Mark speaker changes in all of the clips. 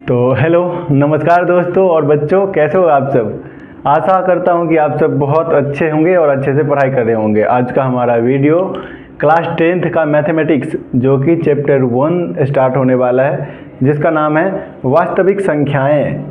Speaker 1: तो हेलो, नमस्कार दोस्तों और बच्चों, कैसे हो आप सब। आशा करता हूं कि आप सब बहुत अच्छे होंगे और अच्छे से पढ़ाई कर रहे होंगे। आज का हमारा वीडियो क्लास 10th का मैथमेटिक्स जो कि चैप्टर 1 स्टार्ट होने वाला है, जिसका नाम है वास्तविक संख्याएं,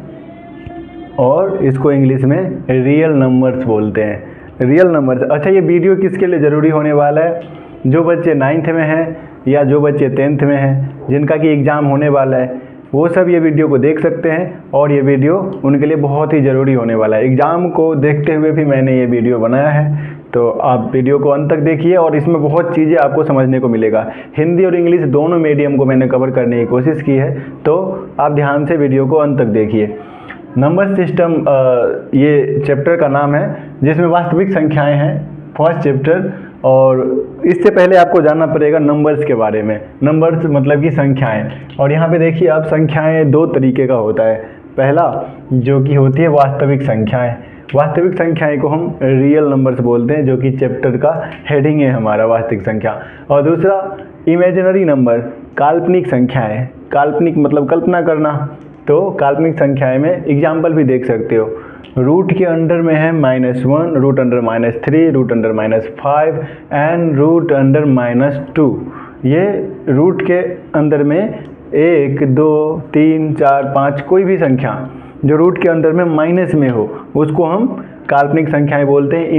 Speaker 1: और इसको इंग्लिश में रियल नंबर्स बोलते हैं। Real numbers. अच्छा, ये वीडियो किसके लिए ज़रूरी होने वाला है? जो बच्चे 9th में हैं या जो बच्चे 10th में हैं, जिनका कि एग्ज़ाम होने वाला है, वो सब ये वीडियो को देख सकते हैं और ये वीडियो उनके लिए बहुत ही ज़रूरी होने वाला है। एग्ज़ाम को देखते हुए भी मैंने ये वीडियो बनाया है, तो आप वीडियो को अंत तक देखिए और इसमें बहुत चीज़ें आपको समझने को मिलेगा। हिंदी और इंग्लिश दोनों मीडियम को मैंने कवर करने की कोशिश की है, तो आप ध्यान से वीडियो को अंत तक देखिए। नंबर सिस्टम ये चैप्टर का नाम है, जिसमें वास्तविक संख्याएं हैं, फर्स्ट चैप्टर। और इससे पहले आपको जानना पड़ेगा नंबर्स के बारे में। नंबर्स मतलब कि संख्याएं। और यहाँ पे देखिए आप, संख्याएं दो तरीके का होता है। पहला जो कि होती है वास्तविक संख्याएं। वास्तविक संख्याएं को हम रियल नंबर्स बोलते हैं, जो कि चैप्टर का हेडिंग है हमारा, वास्तविक संख्या। और दूसरा इमेजिनरी नंबर, काल्पनिक संख्याएं। काल्पनिक मतलब कल्पना करना। तो काल्पनिक संख्याएं में एग्जाम्पल भी देख सकते हो। रूट के अंडर में है -1, root under -3, root under -5 and root under -2। ये रूट के अंदर में 1, 2, 3, 4, 5 कोई भी संख्या जो रूट के अंदर में माइनस में हो, उसको हम काल्पनिक संख्याएं बोलते हैं,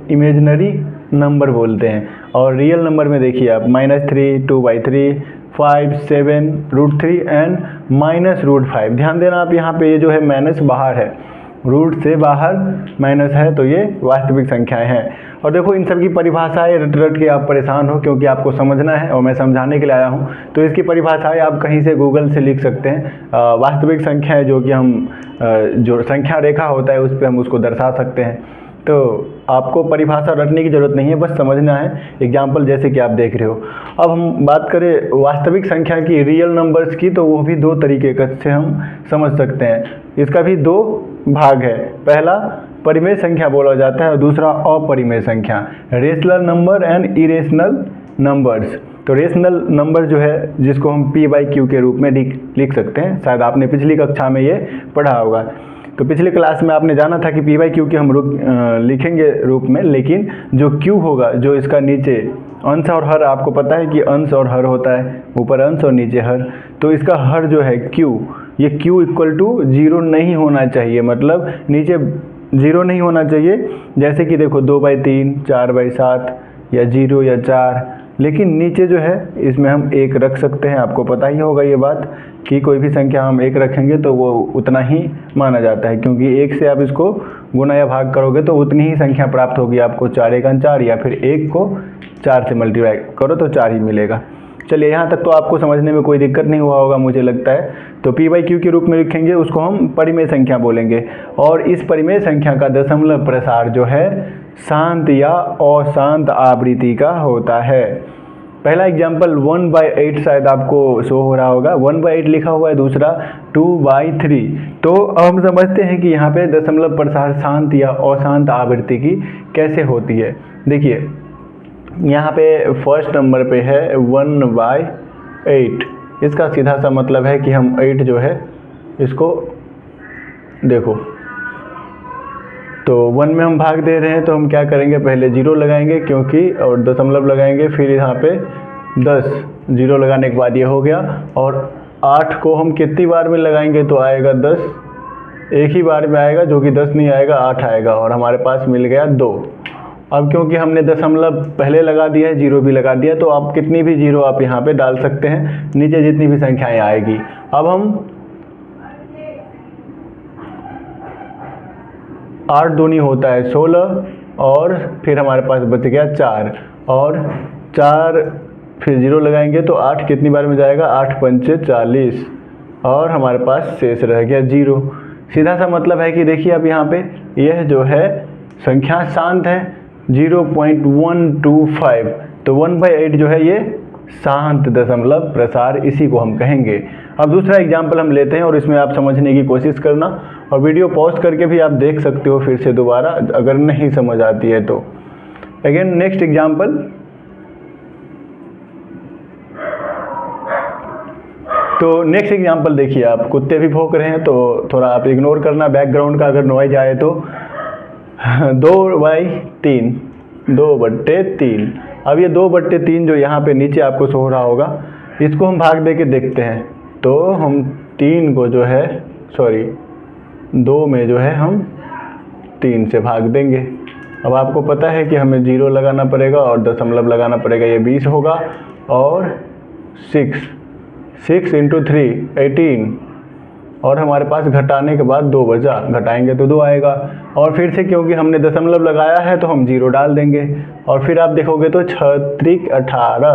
Speaker 1: इमेजिनरी नंबर बोलते हैं। और रियल नंबर में देखिए आप, -3, 2/3, 5, 7, √3 एंड -√5। ध्यान देना आप, यहाँ पे ये जो है माइनस बाहर है, रूट से बाहर माइनस है, तो ये वास्तविक संख्याएं हैं। और देखो, इन सब की परिभाषाएं रट रट के आप परेशान हो, क्योंकि आपको समझना है और मैं समझाने के लिए आया हूँ। तो इसकी परिभाषाएं आप कहीं से गूगल से लिख सकते हैं। वास्तविक संख्याएं जो कि हम जो संख्या रेखा होता है उस पर हम उसको दर्शा सकते हैं। तो आपको परिभाषा रटने की ज़रूरत नहीं है, बस समझना है। एग्जाम्पल जैसे कि आप देख रहे हो। अब हम बात करें वास्तविक संख्या की, रियल नंबर्स की, तो वो भी दो तरीके से हम समझ सकते हैं। इसका भी दो भाग है। पहला परिमेय संख्या बोला जाता है और दूसरा अपरिमेय संख्या, rational number and irrational numbers. तो रेशनल नंबर जो है, जिसको हम p/q के रूप में लिख सकते हैं। शायद आपने पिछली कक्षा में ये पढ़ा होगा। तो पिछले क्लास में आपने जाना था कि p/q के हम लिखेंगे रूप में, लेकिन जो q होगा, जो इसका नीचे अंश और हर, आपको पता है कि अंश और हर होता है, ऊपर अंश और नीचे हर। तो इसका हर जो है q, ये q = 0 नहीं होना चाहिए, मतलब नीचे 0 नहीं होना चाहिए। जैसे कि देखो 2/3, 4/7 या 0 या 4, लेकिन नीचे जो है इसमें हम 1 रख सकते हैं। आपको पता ही होगा ये बात कि कोई भी संख्या हम 1 रखेंगे तो वो उतना ही माना जाता है, क्योंकि 1 से आप इसको गुना या भाग करोगे तो उतनी ही संख्या प्राप्त होगी आपको। 4 × 4, या फिर 1 को 4 से मल्टीप्लाई करो तो 4 ही मिलेगा। चलिए, यहाँ तक तो आपको समझने में कोई दिक्कत नहीं हुआ होगा मुझे लगता है। तो p/q के रूप में लिखेंगे, उसको हम परिमेय संख्या बोलेंगे। और इस परिमेय संख्या का दशमलव प्रसार जो है शांत या अशांत आवृत्ति का होता है। पहला एग्जाम्पल 1/8 शायद आपको शो हो रहा होगा, 1/8 लिखा हुआ है, दूसरा 2/3। तो अब हम समझते हैं कि यहाँ पे दशमलव प्रसार शांत या अशांत आवृत्ति की कैसे होती है। देखिए, यहाँ पे फर्स्ट नंबर पे है 1/8। इसका सीधा सा मतलब है कि हम 8 जो है इसको देखो, तो 1 में हम भाग दे रहे हैं, तो हम क्या करेंगे, पहले 0 लगाएंगे, क्योंकि और दशमलव लगाएंगे, फिर यहाँ पे 10, 0 लगाने के बाद ये हो गया। और 8 को हम कितनी बार में लगाएंगे तो आएगा 10, एक ही बार में आएगा, जो कि 10 नहीं आएगा, 8 आएगा, और हमारे पास मिल गया 2। अब क्योंकि हमने दशमलव पहले लगा दिया है, 0 भी लगा दिया, तो आप कितनी भी 0 आप यहाँ पे डाल सकते हैं, नीचे जितनी भी संख्याएं आएगी। अब हम 8 दूनी होता है 16, और फिर हमारे पास बच गया 4, और 4 फिर 0 लगाएंगे तो 8 कितनी बार में जाएगा, 8 × 5 = 40, और हमारे पास शेष रह गया 0। सीधा सा मतलब है कि देखिए अब यहाँ पे यह जो है संख्या शांत है, 0.125। तो 1/8 जो है ये शांत दशमलव प्रसार, इसी को हम कहेंगे। अब दूसरा एग्जाम्पल हम लेते हैं और इसमें आप समझने की कोशिश करना, और वीडियो पॉज करके भी आप देख सकते हो फिर से दोबारा, अगर नहीं समझ आती है तो। अगेन नेक्स्ट एग्जाम्पल, तो नेक्स्ट एग्जांपल देखिए, आप कुत्ते भी भौंक रहे हैं तो थोड़ा आप इग्नोर करना बैकग्राउंड का अगर नॉइज आए तो। 2/3, 2/3। अब ये 2/3 जो यहाँ पे नीचे आपको सो रहा होगा, इसको हम भाग दे के देखते हैं। तो हम 3 को जो है 2 में जो है हम 3 से भाग देंगे। अब आपको पता है कि हमें 0 लगाना पड़ेगा और दशमलव लगाना पड़ेगा, ये 20 होगा। और 6 × 3 18, और हमारे पास घटाने के बाद 2 बचा, घटाएंगे तो 2 आएगा। और फिर से क्योंकि हमने दशमलव लगाया है तो हम 0 डाल देंगे। और फिर आप देखोगे तो 6 × 18,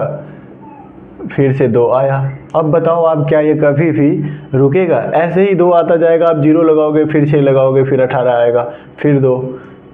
Speaker 1: फिर से 2 आया। अब बताओ आप क्या ये कभी भी रुकेगा? ऐसे ही 2 आता जाएगा, आप 0 लगाओगे, फिर 6 लगाओगे, फिर 18 आएगा, फिर 2।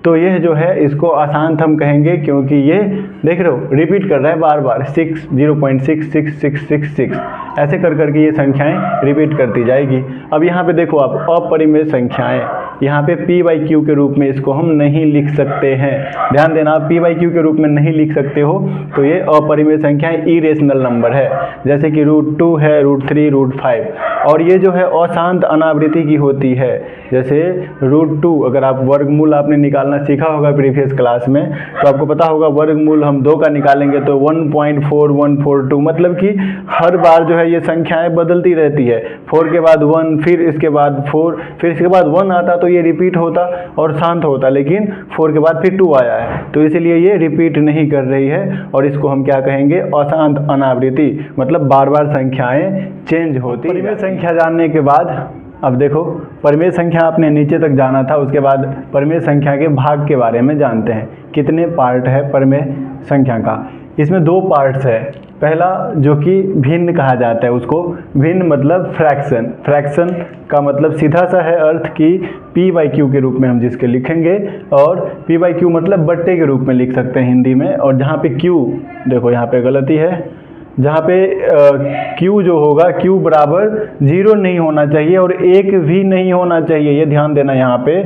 Speaker 1: तो यह जो है इसको आसान हम कहेंगे, क्योंकि ये देख रहे हो रिपीट कर रहा है बार बार। 6 0.66666 ऐसे कर करके ये संख्याएं रिपीट करती जाएगी। अब यहाँ पे देखो आप, अपरिमेय संख्याएं, यहाँ पे p/q के रूप में इसको हम नहीं लिख सकते हैं। ध्यान देना, आप p/q के रूप में नहीं लिख सकते हो तो ये अपरिमेय संख्याएं इरेशनल नंबर है, जैसे कि √2 है, √3, √5। और ये जो है अशांत अनावृत्ति की होती है। जैसे √2, अगर आप वर्गमूल आपने निकालना सीखा होगा प्रीवियस क्लास में, तो आपको पता होगा वर्गमूल हम 2 का निकालेंगे तो 1.4142, मतलब कि हर बार जो है ये संख्याएं बदलती रहती है। 4 के बाद 1, फिर इसके बाद 4, फिर इसके बाद 1 आता तो ये रिपीट होता और शांत होता, लेकिन 4 के बाद फिर 2 आया है, तो इसलिए ये रिपीट नहीं कर रही है। और इसको हम क्या कहेंगे? अशांत अनावृत्ति, मतलब बार बार संख्याएं चेंज होती। परिमेय संख्या जानने के बाद अब देखो, परिमेय संख्या आपने नीचे तक जाना था, उसके बाद परिमेय संख्या के भाग के बारे में जानते हैं। कितने पार्ट है परिमेय संख्या का? इसमें 2 पार्ट्स है। पहला जो कि भिन्न कहा जाता है, उसको भिन्न मतलब फ्रैक्शन। फ्रैक्शन का मतलब सीधा सा है अर्थ कि p/q के रूप में हम जिसके लिखेंगे, और p/q मतलब बट्टे के रूप में लिख सकते हैं हिंदी में। और जहाँ पे q, देखो यहाँ पे गलती है, जहाँ पे q जो होगा, q बराबर 0 नहीं होना चाहिए और 1 भी नहीं होना चाहिए, ये ध्यान देना। यहाँ पे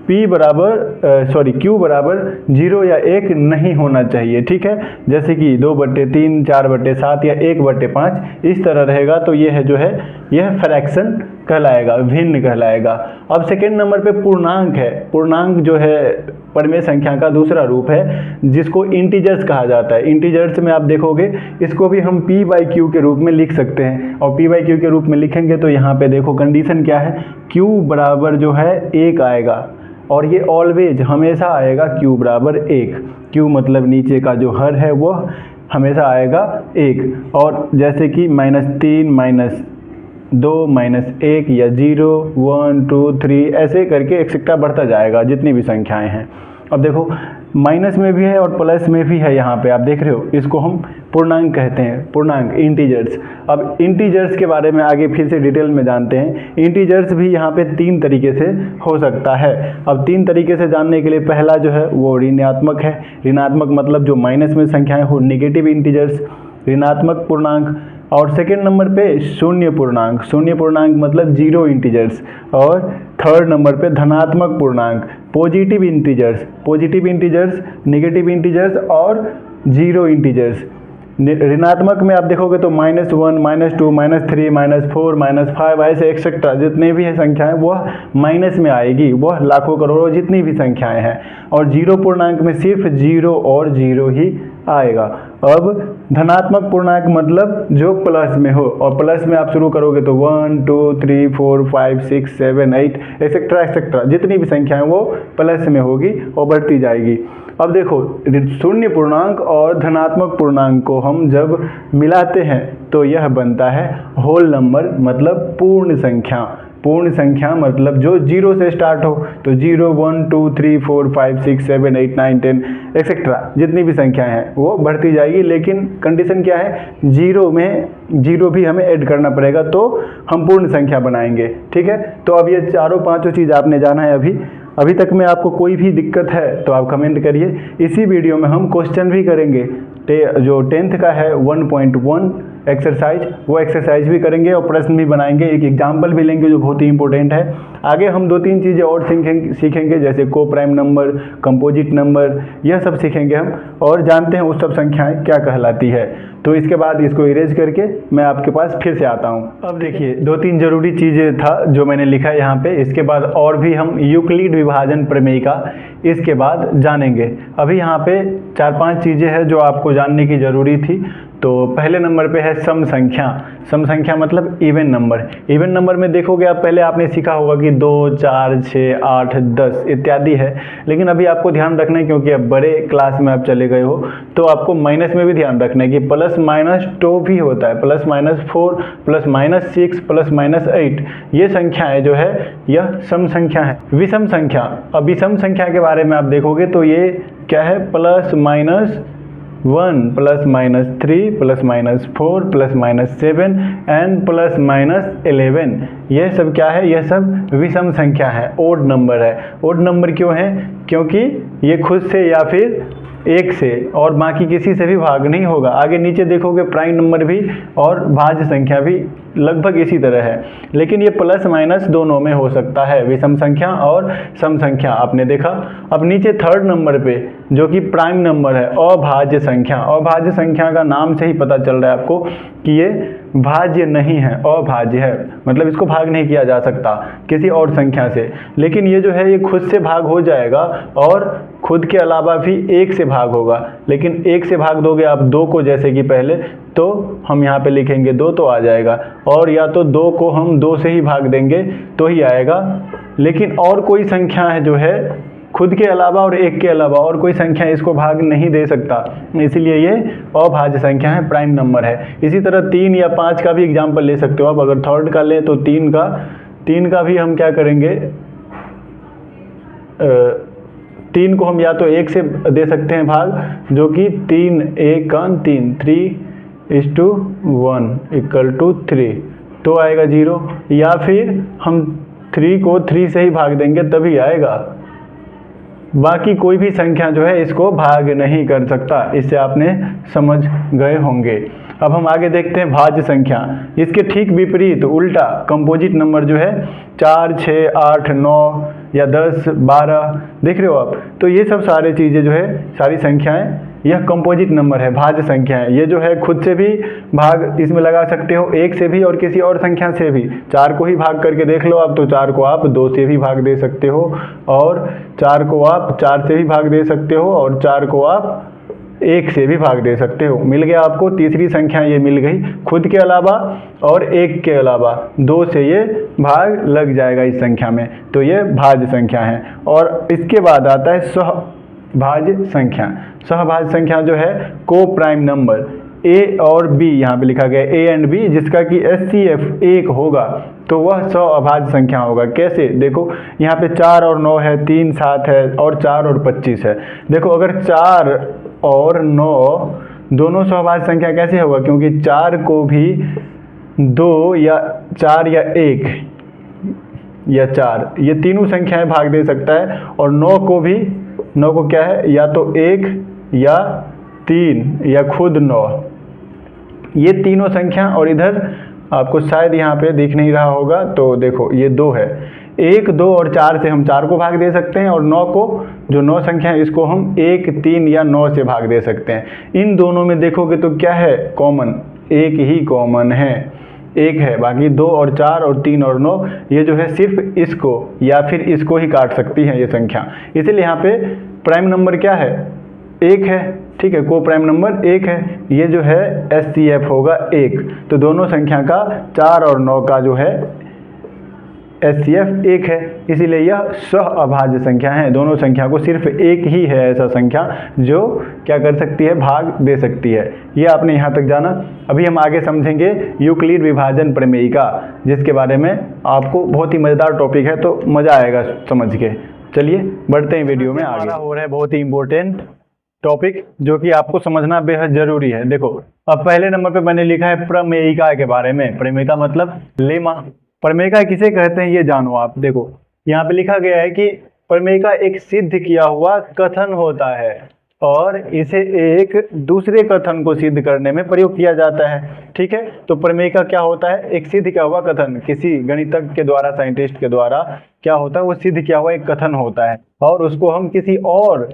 Speaker 1: q बराबर 0 या 1 नहीं होना चाहिए, ठीक है। जैसे कि 2/3, 4/7 या 1/5 इस तरह रहेगा, तो ये है जो है यह फ्रैक्शन कहलाएगा, भिन्न कहलाएगा। अब सेकेंड नंबर पे पूर्णांक है। पूर्णांक जो है परिमेय संख्या का दूसरा रूप है, जिसको इंटीजर्स कहा जाता है। इंटीजर्स में आप देखोगे इसको भी हम p/q के रूप में लिख सकते हैं, और p/q के रूप में लिखेंगे तो यहाँ पे देखो कंडीशन क्या है, q बराबर जो है 1 आएगा, और ये ऑलवेज हमेशा आएगा q बराबर 1। q मतलब नीचे का जो हर है वो हमेशा आएगा 1। और जैसे कि -3, -2, -1 या 0, 1, 2, 3 ऐसे करके एक्सेट्रा बढ़ता जाएगा जितनी भी संख्याएं हैं। अब देखो माइनस में भी है और प्लस में भी है, यहाँ पे आप देख रहे हो, इसको हम पूर्णांक कहते हैं, पूर्णांक इंटीजर्स। अब इंटीजर्स के बारे में आगे फिर से डिटेल में जानते हैं। इंटीजर्स भी यहाँ पे 3 तरीके से हो सकता है। अब 3 तरीके से जानने के लिए पहला जो है वो ऋणात्मक है। ऋणात्मक मतलब जो माइनस में संख्याएं हो, नेगेटिव इंटीजर्स, ऋणात्मक पूर्णांक। और सेकेंड नंबर पे शून्य पूर्णांक। शून्य पूर्णांक मतलब 0 इंटीजर्स। और थर्ड नंबर पे धनात्मक पूर्णांक, positive integers. Positive integers, negative integers और 0 इंटीजर्स। ऋणात्मक में आप देखोगे तो -1, -2, -3, -4, -5 ऐसे एक्सेट्रा जितने भी है संख्याएं वह माइनस में आएगी, वह लाखों करोड़ों जितनी भी संख्याएं हैं। और 0 पूर्णांक में सिर्फ 0 और 0 ही आएगा। अब धनात्मक पूर्णांक मतलब जो प्लस में हो, और प्लस में आप शुरू करोगे तो 1, 2, 3, 4, 5, 6, 7, 8 एक्सेट्रा एक्सेट्रा जितनी भी संख्याएं वो प्लस में होगी और बढ़ती जाएगी। अब देखो शून्य पूर्णांक और धनात्मक पूर्णांक को हम जब मिलाते हैं तो यह बनता है होल नंबर, मतलब पूर्ण संख्या। पूर्ण संख्या मतलब जो 0 से स्टार्ट हो, तो 0, 1, 2, 3, 4, 5, 6, 7, 8, 9, 10 एक्सेट्रा जितनी भी संख्याएं हैं वो बढ़ती जाएगी। लेकिन कंडीशन क्या है, 0 में 0 भी हमें ऐड करना पड़ेगा तो हम पूर्ण संख्या बनाएंगे, ठीक है। तो अब ये चारों पांचों चीज़ आपने जाना है। अभी तक में आपको कोई भी दिक्कत है तो आप कमेंट करिए। इसी वीडियो में हम क्वेश्चन भी करेंगे, जो 10th का है 1.1 एक्सरसाइज, वो एक्सरसाइज भी करेंगे और प्रश्न भी बनाएंगे, एक एग्जाम्पल भी लेंगे जो बहुत ही इंपॉर्टेंट है। आगे हम 2-3 चीज़ें और सीखेंगे जैसे को प्राइम नंबर, कंपोजिट नंबर, यह सब सीखेंगे हम, और जानते हैं उस सब संख्याएं क्या कहलाती है। तो इसके बाद इसको इरेज करके मैं आपके पास फिर से आता हूँ। अब देखिए 2-3 जरूरी चीज़ें था जो मैंने लिखा है यहाँ पे, इसके बाद और भी हम यूक्लिड विभाजन प्रमेयिका इसके बाद जानेंगे। अभी यहाँ पे 4-5 चीज़ें हैं जो आपको जानने की ज़रूरी थी। तो पहले नंबर पे है सम संख्या। सम संख्या मतलब इवन नंबर। इवन नंबर में देखोगे आप, पहले आपने सीखा होगा कि 2, 4, 6, 8, 10 इत्यादि है, लेकिन अभी आपको ध्यान रखना है क्योंकि अब बड़े क्लास में आप चले गए हो, तो आपको माइनस में भी ध्यान रखना है कि प्लस माइनस 2 भी होता है, plus minus 4, plus minus 6, plus minus 8, ये संख्याएं जो है यह सम संख्या है। विषम संख्या, अब विषम संख्या के बारे में आप देखोगे तो ये क्या है, plus minus 1, plus minus 3, plus minus 4, plus minus 7 and plus minus 11, यह सब क्या है, यह सब विषम संख्या है, ओड नंबर है। ओड नंबर क्यों है, क्योंकि ये खुद से या फिर एक से और बाकी किसी से भी भाग नहीं होगा। आगे नीचे देखोगे प्राइम नंबर भी और भाज्य संख्या भी लगभग इसी तरह है, लेकिन ये प्लस माइनस दोनों में हो सकता है, विषम संख्या और सम संख्या आपने देखा। अब नीचे थर्ड नंबर पे जो कि प्राइम नंबर है, अभाज्य संख्या। अभाज्य संख्या का नाम से ही पता चल रहा है आपको कि ये भाज्य नहीं है, अभाज्य है, मतलब इसको भाग नहीं किया जा सकता किसी और संख्या से, लेकिन ये जो है ये खुद से भाग हो जाएगा और खुद के अलावा भी एक से भाग होगा। लेकिन एक से भाग दोगे आप 2 को, जैसे कि पहले, तो हम यहाँ पे लिखेंगे 2 तो आ जाएगा, और या तो 2 को हम 2 से ही भाग देंगे तो ही आएगा। लेकिन और कोई संख्या है जो है खुद के अलावा और एक के अलावा और कोई संख्या इसको भाग नहीं दे सकता, इसलिए ये अभाज्य संख्या है, प्राइम नंबर है। इसी तरह 3 या 5 का भी एग्जाम्पल ले सकते हो आप। अगर थर्ड का ले तो 3 का भी हम क्या करेंगे, 3 को हम या तो 1 से दे सकते हैं भाग, जो कि 3 1 3, 3:1 = 3, तो आएगा 0, या फिर हम 3 को 3 से ही भाग देंगे तभी आएगा। बाकी कोई भी संख्या जो है इसको भाग नहीं कर सकता, इससे आपने समझ गए होंगे। अब हम आगे देखते हैं भाज्य संख्या। इसके ठीक विपरीत उल्टा कंपोजिट नंबर जो है 4, 6, 8, 9 या 10, 12, देख रहे हो आप, तो ये सब सारी चीज़ें जो है, सारी संख्याएं, यह कंपोजिट नंबर है, भाज्य संख्या है। ये जो है खुद से भी भाग इसमें लगा सकते हो, एक से भी और किसी और संख्या से भी। 4 को ही भाग करके देख लो आप, तो 4 को आप 2 से भी भाग दे सकते हो, और 4 को आप 4 से भी भाग दे सकते हो, और 4 को आप 1 से भी भाग दे सकते हो। मिल गया आपको तीसरी संख्या, ये मिल गई, खुद के अलावा और 1 के अलावा 2 से ये भाग लग जाएगा इस संख्या में, तो ये भाज्य संख्या है। और इसके बाद आता है सहभाज्य संख्या। सहभाज्य संख्या जो है को प्राइम नंबर, ए और बी यहाँ पे लिखा गया, ए एंड बी, जिसका कि HCF 1 होगा, तो वह सहअभाज्य संख्या होगा। कैसे, देखो यहाँ पे 4 और 9 है, 3 7 है, और 4 और 25 है। देखो अगर 4 और 9 दोनों सहभाज्य संख्या कैसे होगा, क्योंकि 4 को भी 2 या 4 या 1 या 4, ये तीनों संख्याएं भाग दे सकता है, और 9 को क्या है, या तो 1 या 3 या खुद 9, ये तीनों संख्या। और इधर आपको शायद यहाँ पे दिख नहीं रहा होगा, तो देखो ये 2 है, 1, 2 और 4 से हम 4 को भाग दे सकते हैं, और 9 को, जो 9 संख्या है, इसको हम 1, 3 या 9 से भाग दे सकते हैं। इन दोनों में देखोगे तो क्या है कॉमन, एक ही कॉमन है, 1 है, बाकी 2 और 4 और 3 और 9 ये जो है सिर्फ इसको या फिर इसको ही काट सकती है ये संख्या। इसीलिए यहाँ पे प्राइम नंबर क्या है, 1 है, ठीक है, को प्राइम नंबर 1 है, ये जो है HCF होगा 1, तो दोनों संख्या का 4 और 9 का जो है HCF 1 है, इसीलिए यह सहअभाज्य संख्या है। दोनों संख्या को सिर्फ एक ही है ऐसा संख्या जो क्या कर सकती है, भाग दे सकती है। ये आपने यहाँ तक जाना। अभी हम आगे समझेंगे यूक्लिड विभाजन प्रमेयिका, जिसके बारे में आपको बहुत ही मज़ेदार टॉपिक है, तो मज़ा आएगा समझ के। चलिए बढ़ते हैं वीडियो में आगे। हो रहा है बहुत ही इंपॉर्टेंट टॉपिक जो कि आपको समझना बेहद जरूरी है। देखो अब पहले नंबर पे मैंने लिखा है प्रमेयिका के बारे में। प्रमेयिका मतलब लेमा। प्रमेयिका किसे कहते हैं ये जानो आप। देखो यहाँ पे लिखा गया है कि प्रमेयिका एक सिद्ध किया हुआ कथन होता है। और इसे एक दूसरे कथन को सिद्ध करने में प्रयोग किया जाता है। ठीक है, तो प्रमेय का क्या होता है, एक सिद्ध किया हुआ कथन, किसी गणितज्ञ के द्वारा, साइंटिस्ट के द्वारा क्या होता है, वो सिद्ध किया हुआ एक कथन होता है और उसको हम किसी और,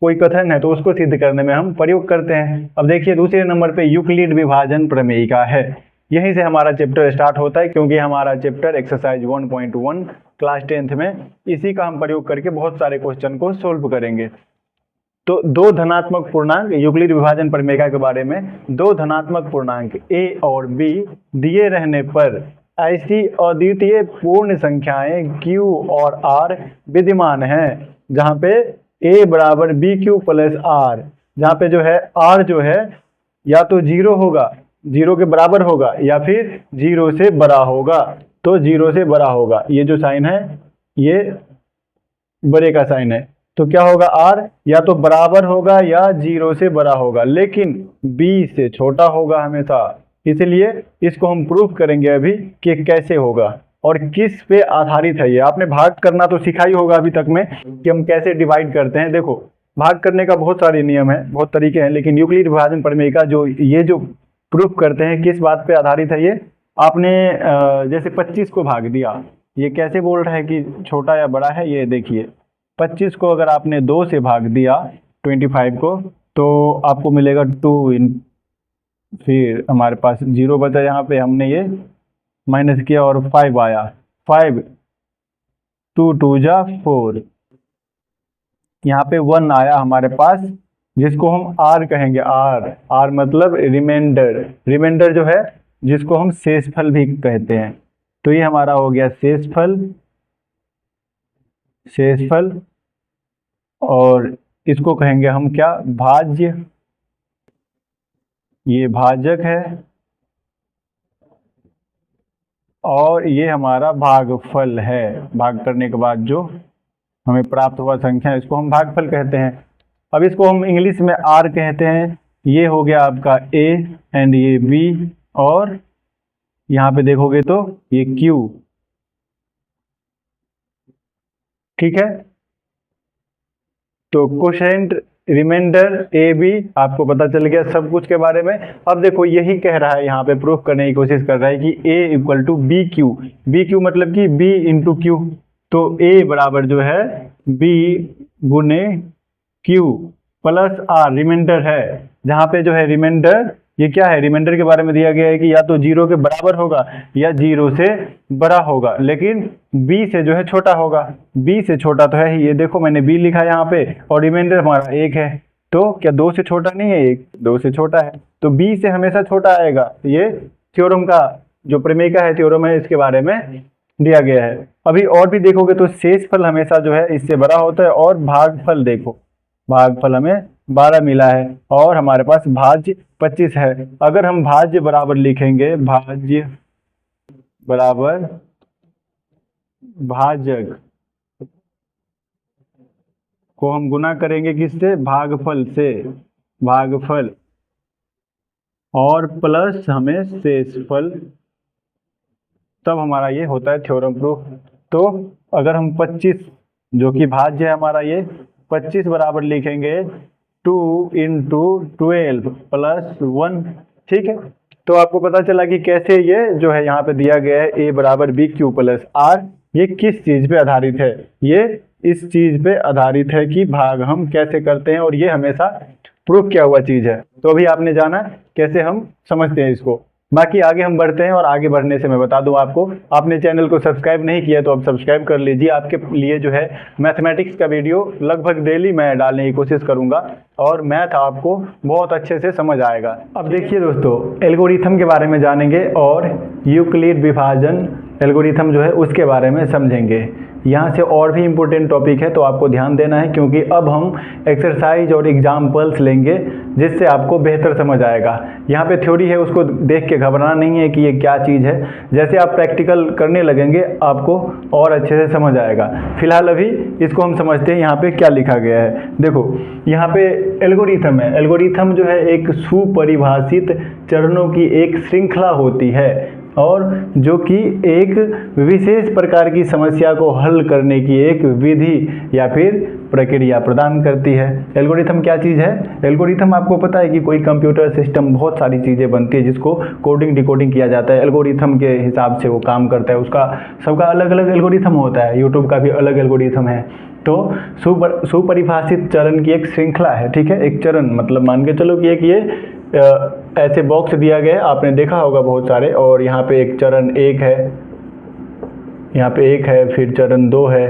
Speaker 1: कोई कथन है तो उसको सिद्ध करने में हम प्रयोग करते हैं। अब देखिए दूसरे नंबर पे यूक्लिड विभाजन प्रमेयिका है। यहीं से हमारा चैप्टर स्टार्ट होता है, क्योंकि हमारा चैप्टर एक्सरसाइज 1.1 क्लास 10th में इसी का हम प्रयोग करके बहुत सारे क्वेश्चन को सोल्व करेंगे। तो दो धनात्मक पूर्णांक, यूक्लिड विभाजन प्रमेयिका के बारे में, दो धनात्मक पूर्णांक a और b दिए रहने पर ऐसी अद्वितीय पूर्ण संख्याएं q और r विद्यमान हैं जहां पे a बराबर bq प्लस r, जहां पे जो है r जो है या तो 0 होगा, 0 के बराबर होगा, या फिर 0 से बड़ा होगा। तो 0 से बड़ा होगा, ये जो साइन है ये बड़े का साइन है, तो क्या होगा, r या तो बराबर होगा या 0 से बड़ा होगा, लेकिन b से छोटा होगा हमेशा। इसलिए इसको हम प्रूफ करेंगे अभी कि कैसे होगा और किस पे आधारित है। ये आपने भाग करना तो सिखा ही होगा अभी तक में कि हम कैसे डिवाइड करते हैं। देखो भाग करने का बहुत सारे नियम है, बहुत तरीके हैं, लेकिन यूक्लिड विभाजन प्रमेयिका जो ये जो प्रूफ करते हैं किस बात पे आधारित है, ये आपने जैसे 25 को भाग दिया, ये कैसे बोल रहा है कि छोटा या बड़ा है, ये देखिए 25 को अगर आपने 2 से भाग दिया 25 को, तो आपको मिलेगा 2 फिर हमारे पास 0 बचा, यहाँ पे हमने ये माइनस किया और 5 आया, 5 2 2 जा 4, यहाँ पे 1 आया हमारे पास, जिसको हम r कहेंगे। r मतलब रिमाइंडर, रिमाइंडर जो है जिसको हम शेषफल भी कहते हैं। तो ये हमारा हो गया शेषफल, शेषफल, और इसको कहेंगे हम क्या, भाज्य, ये भाजक है, और ये हमारा भागफल है। भाग करने के बाद जो हमें प्राप्त हुआ संख्या, इसको हम भागफल कहते हैं। अब इसको हम इंग्लिश में r कहते हैं। ये हो गया आपका a एंड ये b, और यहाँ पे देखोगे तो ये q। ठीक है, तो कोशेंट, रिमाइंडर, ए बी आपको पता चल गया सब कुछ के बारे में। अब देखो यही कह रहा है, यहाँ पे प्रूफ करने की कोशिश कर रहा है कि a equal to B Q, B Q मतलब कि b इंटू क्यू। तो a बराबर जो है b गुने q प्लस r, रिमाइंडर है, जहाँ पे जो है रिमाइंडर, ये क्या है, रिमाइंडर के बारे में दिया गया है कि या तो 0 के बराबर होगा या 0 से बड़ा होगा, लेकिन b से जो है छोटा होगा। b से छोटा तो है ही, ये देखो मैंने b लिखा यहाँ पे, और रिमाइंडर हमारा 1 है, तो क्या 2 से छोटा नहीं है, 1 2 से छोटा है, तो b से हमेशा छोटा आएगा। ये थ्योरम का जो प्रमेयिका है, थ्योरम है, इसके बारे में दिया गया है। अभी और भी देखोगे तो शेषफल हमेशा जो है इससे बड़ा होता है, और भागफल देखो, भागफल हमें 12 मिला है, और हमारे पास भाज्य 25 है। अगर हम भाज्य बराबर लिखेंगे, भाज्य बराबर भाजक को हम गुना करेंगे किससे, भागफल से, भागफल, और प्लस हमें शेषफल, तब हमारा ये होता है थ्योरम प्रूफ। तो अगर हम 25 जो कि भाज्य है हमारा, ये 25 बराबर लिखेंगे 2 इंटू 12 प्लस 1। ठीक है, तो आपको पता चला कि कैसे ये जो है यहाँ पे दिया गया है a बराबर बी क्यू प्लस आर, ये किस चीज पे आधारित है, ये इस चीज पे आधारित है कि भाग हम कैसे करते हैं, और ये हमेशा प्रूफ किया हुआ चीज है। तो अभी आपने जाना कैसे हम समझते हैं इसको। बाकी आगे हम बढ़ते हैं, और आगे बढ़ने से मैं बता दूं आपको, आपने चैनल को सब्सक्राइब नहीं किया तो अब सब्सक्राइब कर लीजिए। आपके लिए जो है मैथमेटिक्स का वीडियो लगभग डेली मैं डालने की कोशिश करूंगा, और मैथ आपको बहुत अच्छे से समझ आएगा। अब देखिए दोस्तों, एल्गोरिथम के बारे में जानेंगे और यूक्लिड विभाजन एल्गोरिथम जो है उसके बारे में समझेंगे। यहाँ से और भी इम्पोर्टेंट टॉपिक है, तो आपको ध्यान देना है, क्योंकि अब हम एक्सरसाइज और एग्जाम्पल्स लेंगे जिससे आपको बेहतर समझ आएगा। यहाँ पे थ्योरी है, उसको देख के घबराना नहीं है कि ये क्या चीज़ है। जैसे आप प्रैक्टिकल करने लगेंगे आपको और अच्छे से समझ आएगा। फिलहाल अभी इसको हम समझते हैं यहाँ पे क्या लिखा गया है। देखो यहाँ पे एल्गोरिथम है। एल्गोरिथम जो है एक सुपरिभाषित चरणों की एक श्रृंखला होती है, और जो कि एक विशेष प्रकार की समस्या को हल करने की एक विधि या फिर प्रक्रिया प्रदान करती है। एल्गोरिथम क्या चीज़ है? एल्गोरिथम आपको पता है कि कोई कंप्यूटर सिस्टम, बहुत सारी चीज़ें बनती है जिसको कोडिंग डिकोडिंग किया जाता है, एल्गोरिथम के हिसाब से वो काम करता है। उसका सबका अलग अलग एल्गोरिथम होता है, यूट्यूब का भी अलग एल्गोरिथम है। तो सुपरिभाषित चरण की एक श्रृंखला है, ठीक है। एक चरण मतलब मान के चलो कि एक ये ऐसे बॉक्स दिया गया है, आपने देखा होगा बहुत सारे, और यहाँ पे एक चरण 1 है, यहाँ पे 1 है, फिर चरण 2 है,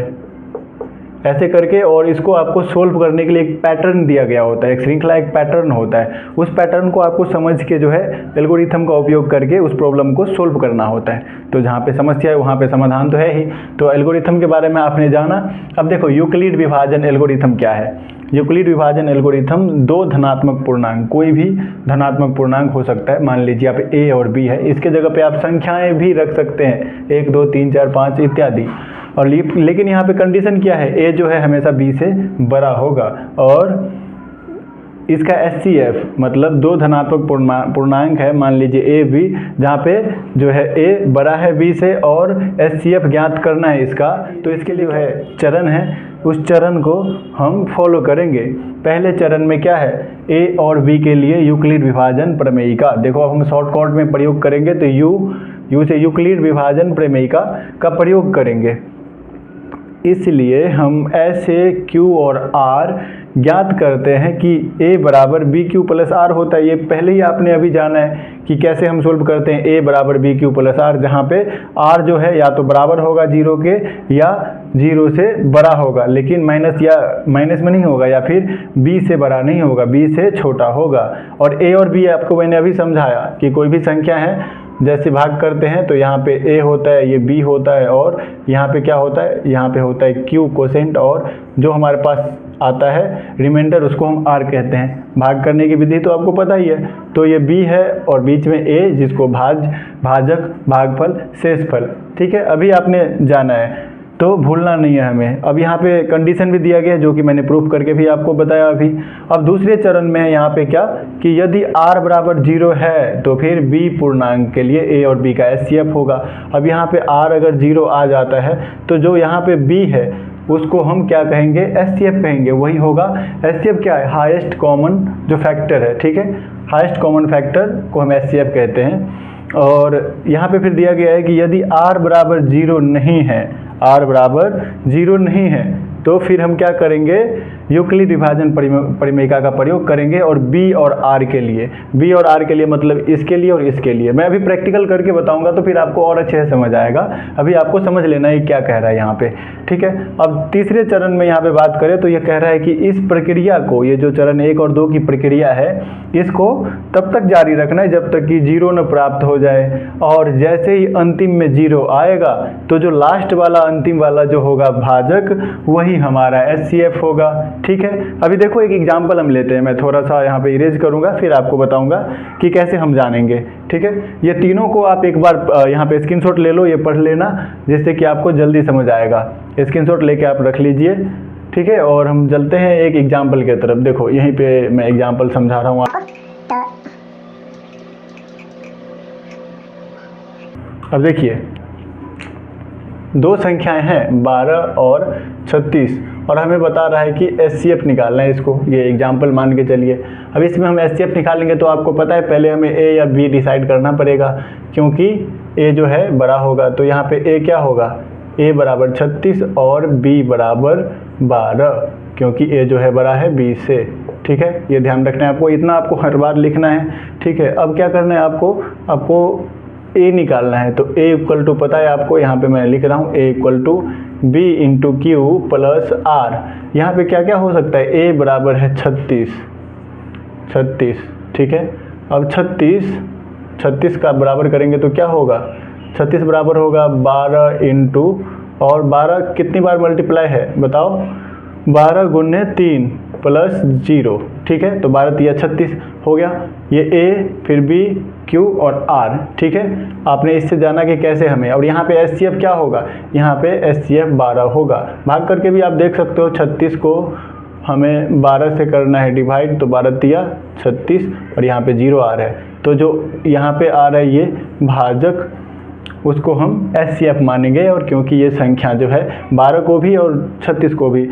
Speaker 1: ऐसे करके। और इसको आपको सोल्व करने के लिए एक पैटर्न दिया गया होता है, एक श्रृंखला, एक पैटर्न होता है। उस पैटर्न को आपको समझ के जो है एल्गोरिथम का उपयोग करके उस प्रॉब्लम को सोल्व करना होता है। तो जहाँ पे समस्या है वहाँ पे समाधान तो है ही। तो एल्गोरिथम के बारे में आपने जाना। अब देखो यूक्लिड विभाजन एल्गोरिथम क्या है। यूक्लिड विभाजन एल्गोरिथम दो धनात्मक पूर्णांक, कोई भी धनात्मक पूर्णांक हो सकता है, मान लीजिए आप a और b है, इसके जगह पे आप संख्याएं भी रख सकते हैं, 1 2 3 4 5 इत्यादि। और लेकिन यहाँ पे कंडीशन क्या है? a जो है हमेशा b से बड़ा होगा, और इसका HCF मतलब दो धनात्मक पूर्णांक है, मान लीजिए a b, जहाँ पे जो है a बड़ा है b से और HCF ज्ञात करना है इसका। तो इसके लिए जो है चरण है, उस चरण को हम फॉलो करेंगे। पहले चरण में क्या है? a और b के लिए यूक्लिड विभाजन प्रमेयिका। देखो अब हम शॉर्टकट में प्रयोग करेंगे तो u से यूक्लिड विभाजन प्रमेयिका का प्रयोग करेंगे। इसलिए हम ऐसे q और r ज्ञात करते हैं कि a बराबर बी क्यू प्लस आर होता है। ये पहले ही आपने अभी जाना है कि कैसे हम सोल्व करते हैं। a बराबर बी क्यू प्लस आर, जहाँ पे r जो है या तो बराबर होगा 0 के या 0 से बड़ा होगा, लेकिन माइनस में नहीं होगा, या फिर b से बड़ा नहीं होगा, b से छोटा होगा। और a और b आपको मैंने अभी समझाया कि कोई भी संख्या है जैसे भाग करते हैं तो यहाँ पे a होता है, ये b होता है, और यहाँ पे क्या होता है? यहाँ पे होता है q कोसेंट, और जो हमारे पास आता है रिमाइंडर उसको हम r कहते हैं। भाग करने की विधि तो आपको पता ही है। तो ये b है और बीच में a, जिसको भाजक, भागफल, शेषफल, ठीक है, अभी आपने जाना है तो भूलना नहीं है हमें। अब यहाँ पे कंडीशन भी दिया गया है जो कि मैंने प्रूफ करके भी आपको बताया अभी। अब दूसरे चरण में यहाँ पे क्या कि यदि r बराबर 0 है तो फिर b पूर्णांक के लिए a और b का HCF होगा। अब यहाँ पे r अगर 0 आ जाता है तो जो यहाँ पे b है उसको हम क्या कहेंगे? HCF कहेंगे। वही होगा HCF क्या है? हाईएस्ट कॉमन जो फैक्टर है, ठीक है, हाईएस्ट कॉमन फैक्टर को हम HCF कहते हैं। और यहाँ पे फिर दिया गया है कि यदि r बराबर 0 नहीं है, r बराबर 0 नहीं है, तो फिर हम क्या करेंगे? यूक्लिड विभाजन परिमेयिका का प्रयोग करेंगे। और b और r के लिए, b और r के लिए मतलब इसके लिए और इसके लिए मैं अभी प्रैक्टिकल करके बताऊंगा तो फिर आपको और अच्छे से समझ आएगा। अभी आपको समझ लेना है क्या कह रहा है यहाँ पे, ठीक है। अब तीसरे चरण में यहाँ पे बात करें तो ये कह रहा है कि इस प्रक्रिया को, ये जो चरण 1 और 2 की प्रक्रिया है, इसको तब तक जारी रखना है जब तक कि 0 न प्राप्त हो जाए। और जैसे ही अंतिम में 0 आएगा तो जो लास्ट वाला अंतिम वाला जो होगा भाजक, वही हमारा HCF होगा, ठीक है। अभी देखो एक एग्जांपल हम लेते हैं, मैं थोड़ा सा यहाँ पे इरेज करूँगा फिर आपको बताऊँगा कि कैसे हम जानेंगे, ठीक है। ये तीनों को आप एक बार यहाँ पे स्क्रीनशॉट ले लो, ये पढ़ लेना, जिससे कि आपको जल्दी समझ आएगा। स्क्रीनशॉट लेके आप रख लीजिए, ठीक है। और हम चलते हैं एक एग्जाम्पल की तरफ। देखो यहीं पे मैं एग्जाम्पल समझा रहा हूँ। अब देखिए दो संख्याएं हैं 12 और 36, और हमें बता रहा है कि HCF निकालना है इसको। ये एग्जाम्पल मान के चलिए। अब इसमें हम HCF निकालेंगे तो आपको पता है पहले हमें A या B डिसाइड करना पड़ेगा, क्योंकि A जो है बड़ा होगा। तो यहाँ पे A क्या होगा? A बराबर 36 और B बराबर 12, क्योंकि A जो है बड़ा है B से, ठीक है। ये ध्यान रखना है आपको, इतना आपको हर बार लिखना है, ठीक है। अब क्या करना है आपको A निकालना है। तो A इक्वल टू पता है आपको, यहाँ पे मैं लिख रहा हूँ A equal to B into Q plus R। यहाँ पे क्या क्या हो सकता है? A बराबर है 36, ठीक है। अब 36 का बराबर करेंगे तो क्या होगा? 36 बराबर होगा 12 इंटू, और 12 कितनी बार मल्टीप्लाई है बताओ? 12 गुने 3 प्लस 0, ठीक है। तो 12 3 36 हो गया। ये A फिर B Q और R, ठीक है। आपने इससे जाना कि कैसे हमें, और यहाँ पे HCF क्या होगा? यहाँ पे HCF 12 होगा। भाग करके भी आप देख सकते हो, 36 को हमें 12 से करना है डिवाइड, तो 12 3 36, और यहाँ पे 0 आ रहा है। तो जो यहाँ पे आ रहा है ये भाजक, उसको हम HCF मानेंगे। और क्योंकि ये संख्या जो है 12 को भी और 36 को भी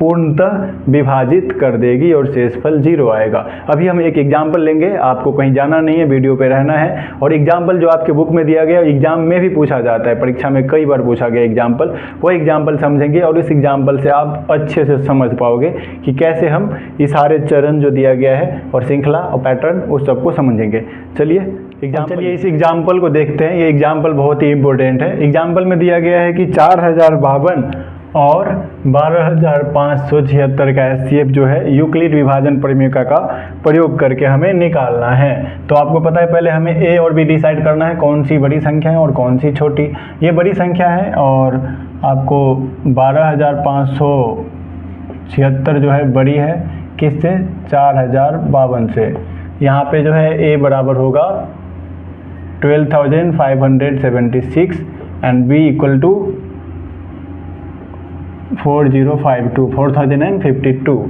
Speaker 1: पूर्णतः विभाजित कर देगी और शेषफल 0 आएगा। अभी हम एक एग्जाम्पल लेंगे, आपको कहीं जाना नहीं है, वीडियो पे रहना है। और एग्जाम्पल जो आपके बुक में दिया गया, एग्जाम में भी पूछा जाता है, परीक्षा में कई बार पूछा गया एग्जाम्पल, वो एग्जाम्पल समझेंगे और इस एग्जाम्पल से आप अच्छे से समझ पाओगे कि कैसे हम ये सारे चरण जो दिया गया है और श्रृंखला और पैटर्न उस सबको समझेंगे। चलिए इस एग्जाम्पल को देखते हैं। ये एग्जाम्पल बहुत ही इंपॉर्टेंट है। एग्जाम्पल में दिया गया है कि 4052 और 12576 का एचसीएफ जो है यूक्लिड विभाजन प्रमेय का प्रयोग करके हमें निकालना है। तो आपको पता है पहले हमें ए और बी डिसाइड करना है, कौन सी बड़ी संख्या है और कौन सी छोटी। ये बड़ी संख्या है और आपको 12576 जो है बड़ी है, किससे? 4052 से। यहाँ पे जो है ए बराबर होगा 12,576 एंड बी इक्वल टू 4052।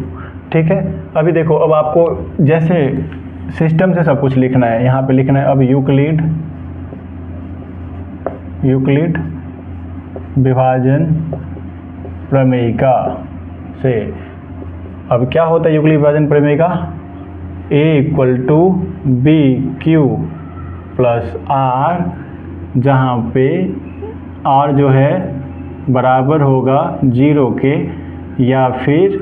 Speaker 1: ठीक है, अभी देखो, अब आपको जैसे सिस्टम से सब कुछ लिखना है, यहाँ पे लिखना है अब यूक्लिड विभाजन प्रमेयिका से। अब क्या होता है यूक्लिड विभाजन प्रमेयिका? A equal to B Q plus R, जहाँ पे आर जो है बराबर होगा 0 के या फिर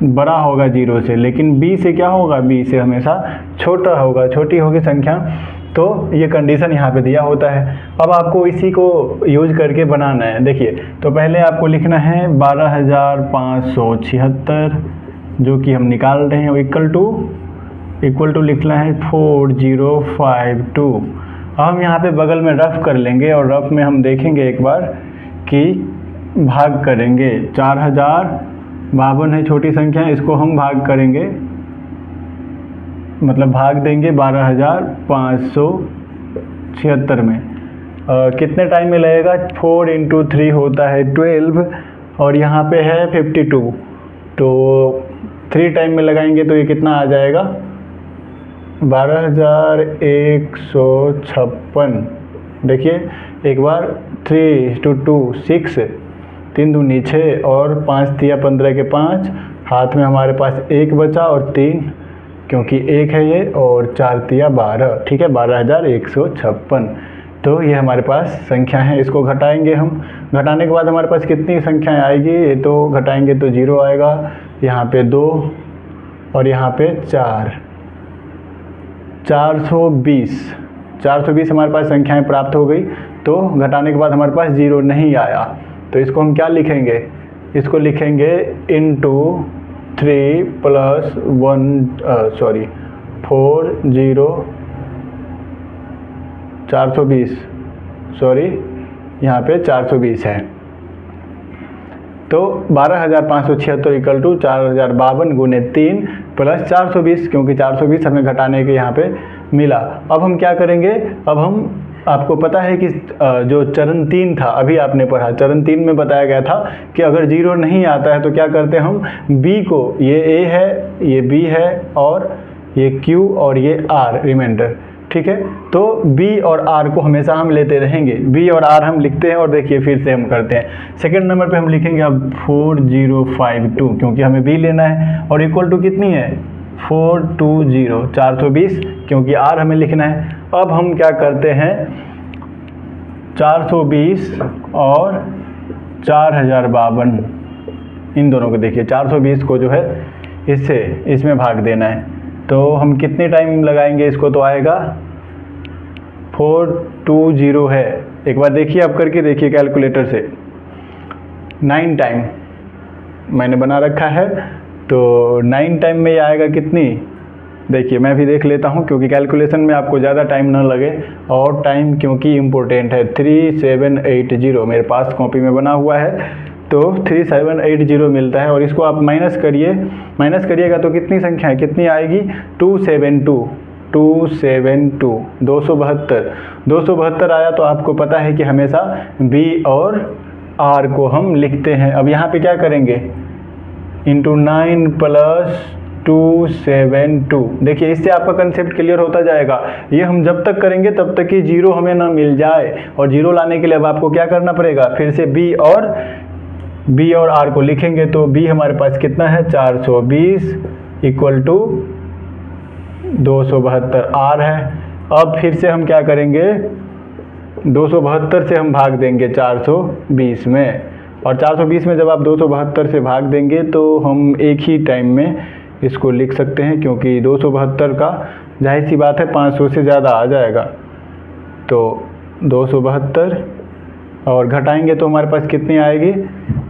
Speaker 1: बड़ा होगा 0 से, लेकिन b से क्या होगा? b से हमेशा छोटा होगा, छोटी होगी संख्या। तो ये कंडीशन यहाँ पे दिया होता है। अब आपको इसी को यूज करके बनाना है। देखिए, तो पहले आपको लिखना है 12576 जो कि हम निकाल रहे हैं, इक्वल टू लिखना है 4052। हम यहाँ पे बगल में रफ कर लेंगे और रफ में हम देखेंगे एक बार कि भाग करेंगे। 4052 है छोटी संख्या, इसको हम भाग करेंगे, मतलब भाग देंगे 12576 में। कितने टाइम में लगेगा? 4 × 3 होता है 12 और यहाँ पे है 52, तो 3 टाइम में लगाएंगे तो ये कितना आ जाएगा? 12156। देखिए एक बार 3:2 6, 3 दूनी 6 और 5 तिया 15 के 5, हाथ में हमारे पास 1 बचा और 3 क्योंकि 1 है ये, और 4 तिया 12। ठीक है, 12156। तो ये हमारे पास संख्या है। इसको घटाएंगे हम, घटाने के बाद हमारे पास कितनी संख्याएं आएगी? ये तो घटाएंगे तो 0 आएगा, यहाँ पे 2 और यहाँ पे 4। 420 हमारे पास संख्याएं प्राप्त हो गई। तो घटाने के बाद हमारे पास 0 नहीं आया, तो इसको हम क्या लिखेंगे? इसको लिखेंगे इंटू 3 + 420 यहाँ पे 420 है। तो 12576 इक्वल टू 4052 गुने 3 प्लस 420, क्योंकि 420 हमें घटाने के यहाँ पे मिला। अब हम क्या करेंगे? अब हम, आपको पता है कि जो चरण 3 था, अभी आपने पढ़ा, चरण 3 में बताया गया था कि अगर 0 नहीं आता है तो क्या करते हैं हम? b को, ये a है, ये b है और ये q और ये r रिमाइंडर। ठीक है, तो b और r को हमेशा हम लेते रहेंगे। b और r हम लिखते हैं और देखिए फिर से हम करते हैं। सेकंड नंबर पे हम लिखेंगे अब 4052, क्योंकि हमें b लेना है, और इक्वल टू कितनी है? 420 क्योंकि r हमें लिखना है। अब हम क्या करते हैं? 420 और 4052 इन दोनों को देखिए, 420 को जो है इसमें भाग देना है। तो हम कितने टाइम लगाएंगे इसको? तो आएगा 420 है। एक बार देखिए, आप करके देखिए कैलकुलेटर से। 9 टाइम मैंने बना रखा है, तो 9 टाइम में ये आएगा कितनी? देखिए मैं भी देख लेता हूँ, क्योंकि कैलकुलेशन में आपको ज़्यादा टाइम ना लगे, और टाइम क्योंकि इम्पोर्टेंट है। 3780 मेरे पास कॉपी में बना हुआ है, तो 3780 मिलता है। और इसको आप माइनस करिएगा तो कितनी संख्या है, कितनी आएगी? 272 आया। तो आपको पता है कि हमेशा b और r को हम लिखते हैं। अब यहाँ पे क्या करेंगे? इंटू 9 + 272। देखिए इससे आपका कंसेप्ट क्लियर होता जाएगा। ये हम जब तक करेंगे तब तक कि 0 हमें ना मिल जाए, और 0 लाने के लिए अब आपको क्या करना पड़ेगा? फिर से b और बी और आर को लिखेंगे तो बी हमारे पास कितना है 420 इक्वल टू 272 आर है। अब फिर से हम क्या करेंगे, 272 से हम भाग देंगे 420 में, और 420 में जब आप 272 से भाग देंगे तो हम एक ही टाइम में इसको लिख सकते हैं, क्योंकि 272 का जाहिर सी बात है 500 से ज़्यादा आ जाएगा। तो 272 और घटाएंगे तो हमारे पास कितनी आएगी,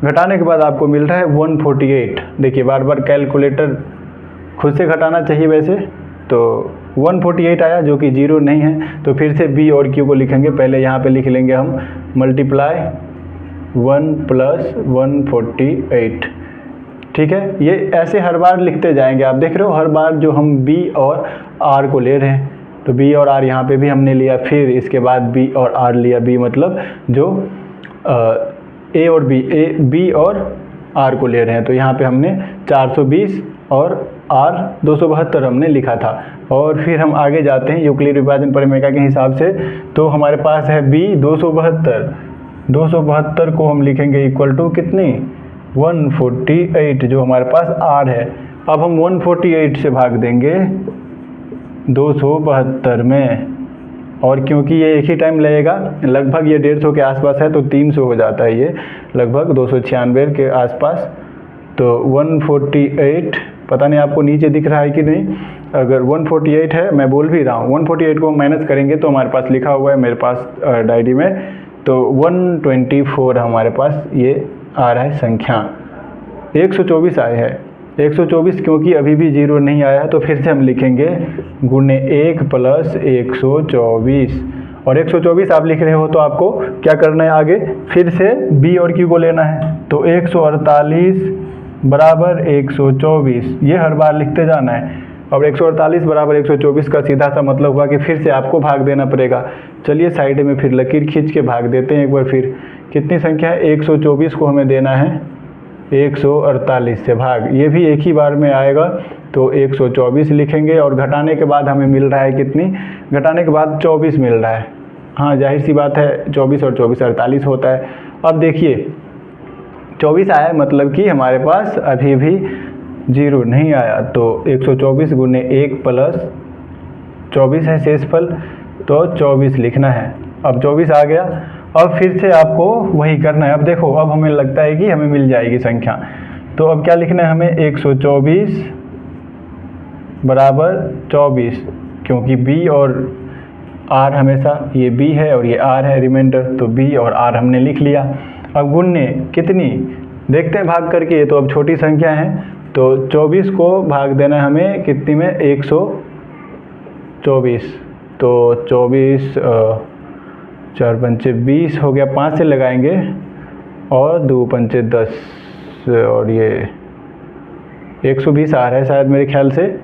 Speaker 1: घटाने के बाद आपको मिल रहा है 148। देखिए बार बार कैलकुलेटर खुद से घटाना चाहिए वैसे, तो 148 आया जो कि 0 नहीं है। तो फिर से बी और क्यू को लिखेंगे, पहले यहाँ पे लिख लेंगे हम मल्टीप्लाई 1 + 148, ठीक है। ये ऐसे हर बार लिखते जाएंगे, आप देख रहे हो हर बार जो हम बी और आर को ले रहे हैं, तो बी और आर यहाँ पे भी हमने लिया, फिर इसके बाद बी और आर लिया, बी मतलब जो ए और बी और आर को ले रहे हैं, तो यहाँ पे हमने 420 और आर 272 हमने लिखा था। और फिर हम आगे जाते हैं यूक्लिड विभाजन परिमेय के हिसाब से, तो हमारे पास है बी 272 को हम लिखेंगे इक्वल टू कितनी 148 जो हमारे पास आर है। अब हम 148 से भाग देंगे 272 में, और क्योंकि ये एक ही टाइम लगेगा, लगभग ये 150 के आसपास है, तो 300 हो जाता है, ये लगभग 296 के आसपास। तो 148 पता नहीं आपको नीचे दिख रहा है कि नहीं, अगर 148 है, मैं बोल भी रहा हूँ, 148 को माइनस करेंगे तो हमारे पास लिखा हुआ है मेरे पास डायरी में, तो 124 हमारे पास ये आ रहा है संख्या। 124 आए है, 124 क्योंकि अभी भी 0 नहीं आया, तो फिर से हम लिखेंगे गुणे 1 + 124, और 124 आप लिख रहे हो तो आपको क्या करना है आगे, फिर से बी और क्यू को लेना है, तो 148 बराबर 124, ये हर बार लिखते जाना है। अब 148 बराबर 124 का सीधा सा मतलब हुआ कि फिर से आपको भाग देना पड़ेगा। चलिए साइड में फिर लकीर खींच के भाग देते हैं एक बार, फिर कितनी संख्या है, 124 को हमें देना है 148 से भाग, ये भी एक ही बार में आएगा, तो 124 लिखेंगे, और घटाने के बाद हमें मिल रहा है कितनी, घटाने के बाद 24 मिल रहा है। हाँ जाहिर सी बात है 24 और 24 48 होता है। अब देखिए 24 आया है, मतलब कि हमारे पास अभी भी 0 नहीं आया, तो 124 गुणे 1 + 24 है शेषफल, तो 24 लिखना है। अब 24 आ गया, अब फिर से आपको वही करना है। अब देखो अब हमें लगता है कि हमें मिल जाएगी संख्या, तो अब क्या लिखना है हमें, 124 बराबर 24, क्योंकि बी और आर हमेशा, ये बी है और ये आर है रिमाइंडर, तो बी और आर हमने लिख लिया। अब गुणने कितनी देखते हैं भाग करके, ये तो अब छोटी संख्या है, तो 24 को भाग देना है हमें कितनी में, 124, तो 24 4 पंचे 20 हो गया, 5 से लगाएंगे, और 2 पंचे 10, और ये 120 आ रहा है शायद मेरे ख्याल से,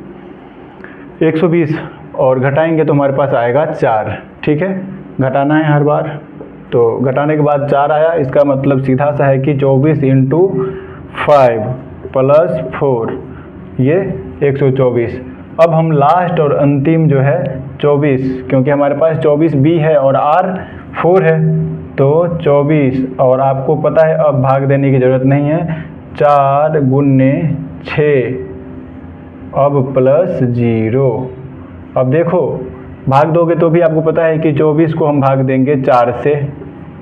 Speaker 1: 120 और घटाएंगे तो हमारे पास आएगा 4, ठीक है, घटाना है हर बार, तो घटाने के बाद 4 आया, इसका मतलब सीधा सा है कि 24 × 5 + 4 ये 124। अब हम लास्ट और अंतिम जो है 24, क्योंकि हमारे पास 24 बी है और आर 4 है, तो 24, और आपको पता है अब भाग देने की ज़रूरत नहीं है, 4 गुणे 6 अब प्लस 0। अब देखो भाग दोगे तो भी आपको पता है कि 24 को हम भाग देंगे 4 से,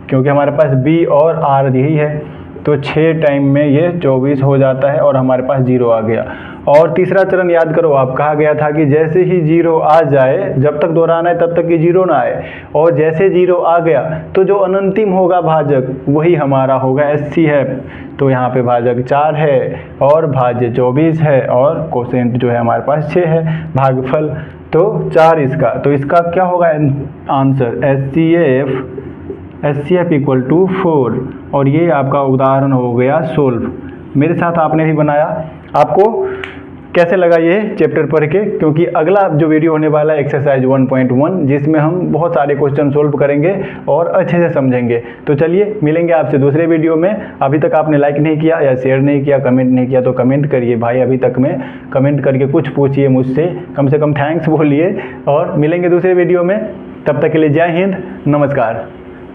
Speaker 1: क्योंकि हमारे पास बी और आर यही है, तो 6 टाइम में ये 24 हो जाता है और हमारे पास 0 आ गया। और तीसरा चरण याद करो, आप कहा गया था कि जैसे ही 0 आ जाए, जब तक दोहराना है तब तक कि 0 ना आए, और जैसे 0 आ गया तो जो अनंतिम होगा भाजक वही हमारा होगा, SC है, तो यहाँ पे भाजक 4 है और भाज्य 24 है, और कोसेंट जो है हमारे पास 6 है, भागफल तो 4 इसका, तो इसका क्या होगा आंसर, SCF इक्वल टू 4। और ये आपका उदाहरण हो गया सोल्व, मेरे साथ आपने भी बनाया। आपको कैसे लगा ये चैप्टर पढ़ के, क्योंकि अगला जो वीडियो होने वाला है एक्सरसाइज 1.1, जिसमें हम बहुत सारे क्वेश्चन सोल्व करेंगे और अच्छे से समझेंगे। तो चलिए मिलेंगे आपसे दूसरे वीडियो में। अभी तक आपने लाइक नहीं किया या शेयर नहीं किया, कमेंट नहीं किया, तो कमेंट करिए भाई, अभी तक में कमेंट करके कुछ पूछिए मुझसे, कम से कम थैंक्स बोलिए, और मिलेंगे दूसरे वीडियो में। तब तक के लिए जय हिंद, नमस्कार।